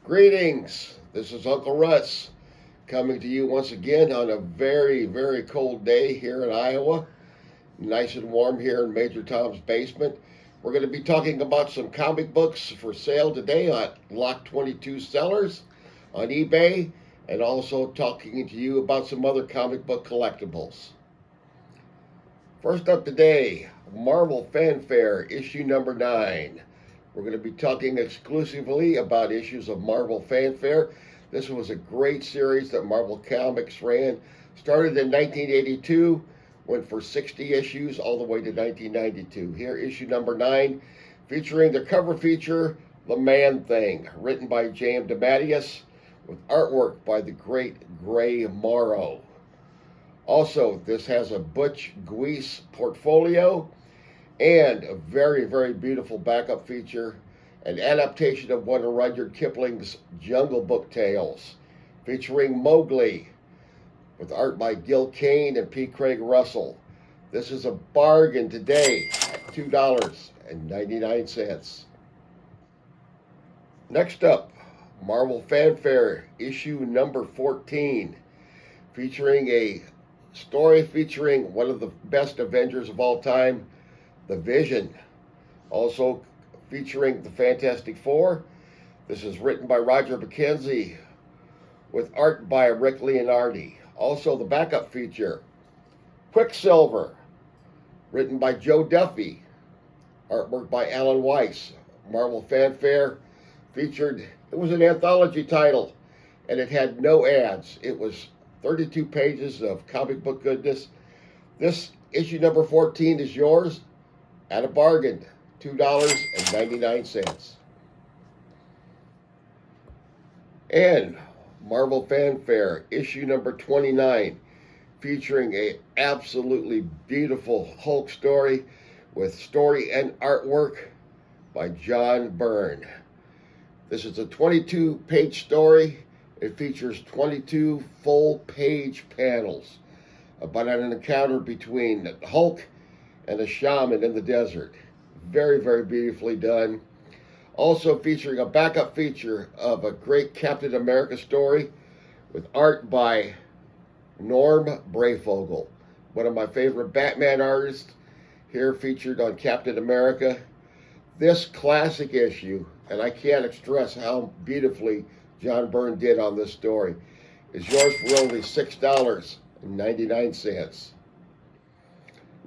Greetings. This is Uncle Russ coming to you once again on a very, very cold day here in Iowa. Nice and warm here in Major Tom's basement. We're going to be talking about some comic books for sale today on Lot 22 Sellers on eBay, and also talking to you about some other comic book collectibles. First up today, Marvel Fanfare, issue number 9. We're going to be talking exclusively about issues of Marvel Fanfare. This was a great series that Marvel Comics ran. Started in 1982, went for 60 issues all the way to 1992. Here, issue number 9, featuring the cover feature, The Man-Thing, written by J.M. DeMatteis, with artwork by the great Gray Morrow. Also, this has a Butch Guice portfolio and a very, very beautiful backup feature, an adaptation of one of Rudyard Kipling's Jungle Book tales, featuring Mowgli, with art by Gil Kane and P. Craig Russell. This is a bargain today at $2.99. Next up, Marvel Fanfare, issue number 14, featuring a story featuring one of the best Avengers of all time, The Vision. Also featuring the Fantastic Four. This is written by Roger McKenzie with art by Rick Leonardi. Also the backup feature, Quicksilver, written by Joe Duffy, artwork by Alan Weiss. Marvel Fanfare featured, it was an anthology title, and it had no ads. It was 32 pages of comic book goodness. This issue number 14 is yours at a bargain, $2.99. And Marvel Fanfare, issue number 29, featuring a absolutely beautiful Hulk story with story and artwork by John Byrne. This is a 22-page story. It features 22 full-page panels about an encounter between the Hulk and a shaman in the desert. Very, very beautifully done. Also featuring a backup feature of a great Captain America story with art by Norm Brayfogle, one of my favorite Batman artists, here featured on Captain America. This classic issue, and I can't stress how beautifully John Byrne did on this story, is yours for only $6.99.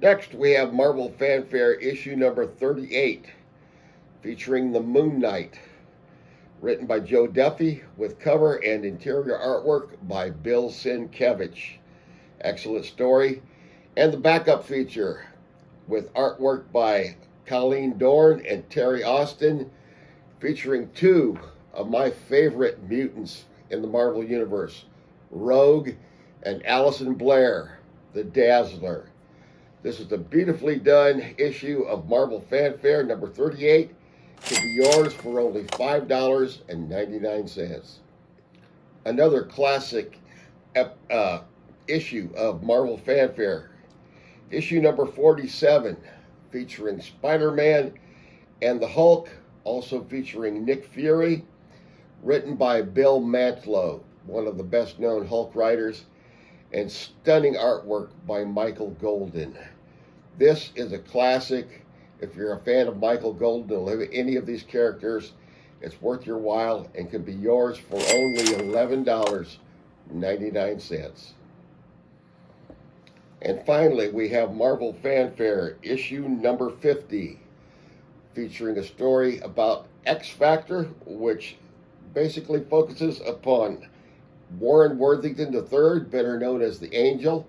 Next, we have Marvel Fanfare issue number 38, featuring the Moon Knight, written by Joe Duffy, with cover and interior artwork by Bill Sienkiewicz. Excellent story. And the backup feature, with artwork by Colleen Dorn and Terry Austin, featuring two of my favorite mutants in the Marvel Universe, Rogue and Allison Blair, the Dazzler. This is a beautifully done issue of Marvel Fanfare number 38. It can be yours for only $5.99. Another classic issue of Marvel Fanfare, issue number 47, featuring Spider-Man and the Hulk, also featuring Nick Fury, written by Bill Mantlo, one of the best-known Hulk writers, and stunning artwork by Michael Golden. This is a classic. If you're a fan of Michael Golden or any of these characters, it's worth your while and can be yours for only $11.99. And finally, we have Marvel Fanfare issue number 50, featuring a story about X Factor, which basically focuses upon Warren Worthington III, better known as the Angel,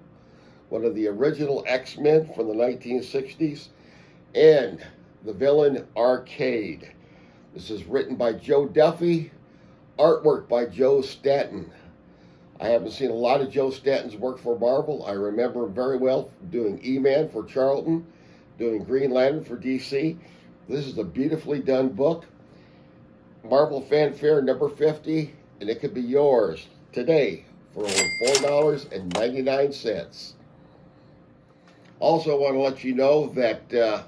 one of the original X-Men from the 1960s, and the villain Arcade. This is written by Joe Duffy, artwork by Joe Staton. I haven't seen a lot of Joe Staton's work for Marvel. I remember him very well doing E-Man for Charlton, doing Green Lantern for DC. This is a beautifully done book. Marvel Fanfare number 50, and it could be yours today for only $4.99. Also, I want to let you know that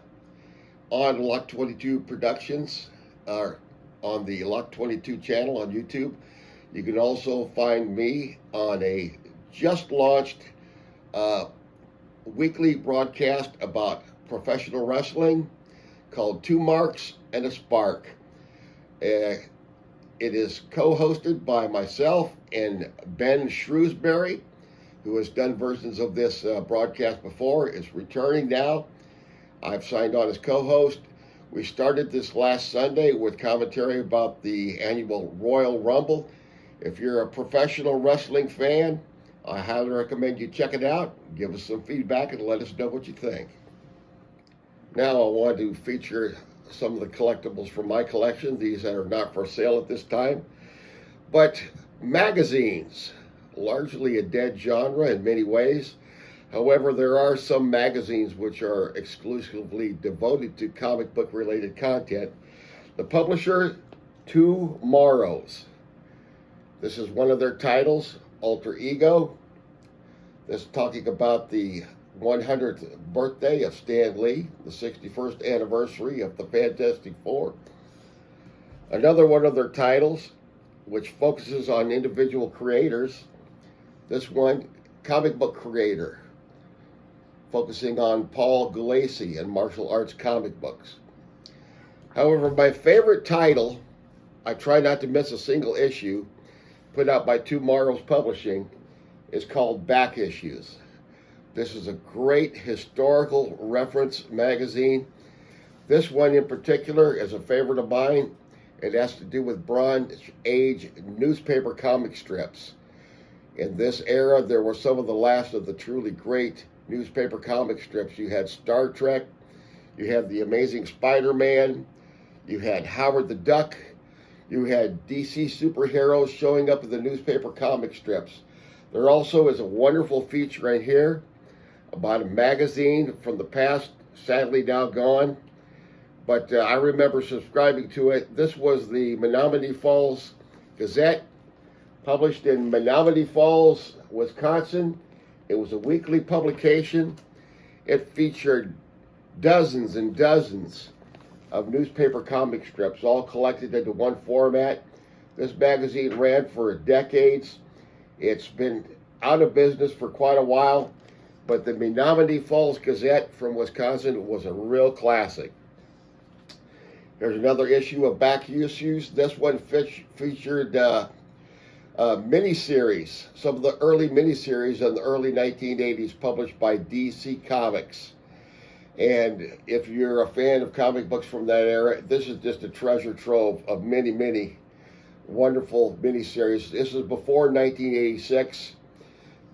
on Lot 22 Productions, our on the Lock 22 channel on YouTube. You can also find me on a just launched weekly broadcast about professional wrestling called Two Marks and a Spark. It is co-hosted by myself and Ben Shrewsbury, who has done versions of this broadcast before, is returning now. I've signed on as co-host. We started this last Sunday with commentary about the annual Royal Rumble. If you're a professional wrestling fan, I highly recommend you check it out. Give us some feedback and let us know what you think. Now I want to feature some of the collectibles from my collection. These that are not for sale at this time. But magazines, largely a dead genre in many ways. However, there are some magazines which are exclusively devoted to comic book related content. The publisher, Tomorrows. This is one of their titles, Alter Ego. This is talking about the 100th birthday of Stan Lee, the 61st anniversary of the Fantastic Four. Another one of their titles, which focuses on individual creators. This one, Comic Book Creator, focusing on Paul Gulacy and martial arts comic books. However, my favorite title, I try not to miss a single issue, put out by Tomorrow's Publishing, is called Back Issues. This is a great historical reference magazine. This one in particular is a favorite of mine. It has to do with Bronze Age newspaper comic strips. In this era, there were some of the last of the truly great newspaper comic strips. You had Star Trek, you had The Amazing Spider-Man, you had Howard the Duck, you had DC superheroes showing up in the newspaper comic strips. There also is a wonderful feature right here about a magazine from the past, sadly now gone, but I remember subscribing to it. This was the Menominee Falls Gazette, published in Menominee Falls, Wisconsin. It was a weekly publication. It featured dozens and dozens of newspaper comic strips, all collected into one format. This magazine ran for decades. It's been out of business for quite a while, but the Menominee Falls Gazette from Wisconsin was a real classic. Here's another issue of Back Issues. This one featured miniseries, some of the early miniseries in the early 1980s published by DC Comics. And if you're a fan of comic books from that era, this is just a treasure trove of many, many wonderful miniseries. This is before 1986,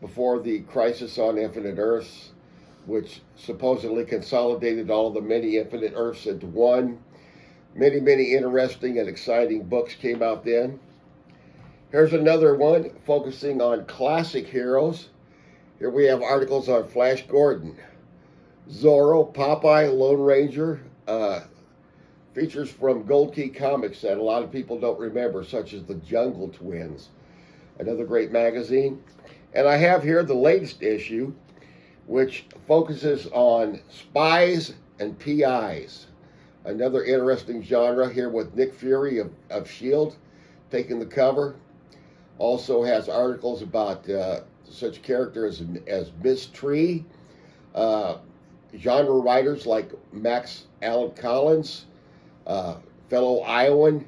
before the Crisis on Infinite Earths, which supposedly consolidated all the many Infinite Earths into one. Many, many interesting and exciting books came out then. Here's another one focusing on classic heroes. Here we have articles on Flash Gordon, Zorro, Popeye, Lone Ranger, features from Gold Key Comics that a lot of people don't remember, such as the Jungle Twins, another great magazine. And I have here the latest issue, which focuses on spies and PIs, another interesting genre here with Nick Fury of S.H.I.E.L.D. taking the cover. Also has articles about such characters as Miss Tree, genre writers like Max Allan Collins, fellow Iowan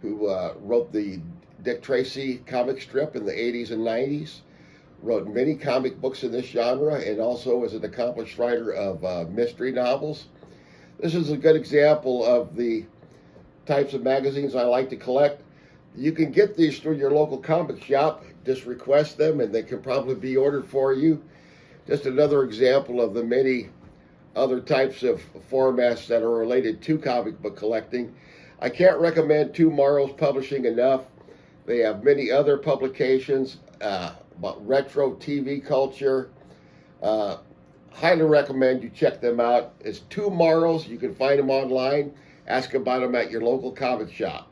who wrote the Dick Tracy comic strip in the 80s and 90s, wrote many comic books in this genre, and also is an accomplished writer of mystery novels. This is a good example of the types of magazines I like to collect. You can get these through your local comic shop. Just request them and they can probably be ordered for you. Just another example of the many other types of formats that are related to comic book collecting. I can't recommend Tomorrow's Publishing enough. They have many other publications about retro TV culture. Highly recommend you check them out. It's Tomorrow's. You can find them online. Ask about them at your local comic shop.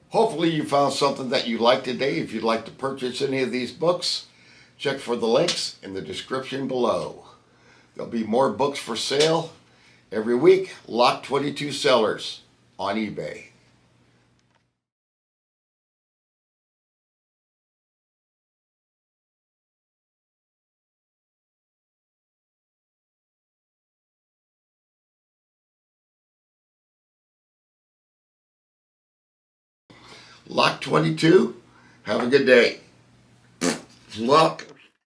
Hopefully you found something that you liked today. If you'd like to purchase any of these books, check for the links in the description below. There'll be more books for sale every week. Lock 22 sellers on eBay. Lock 22. Have a good day. Luck.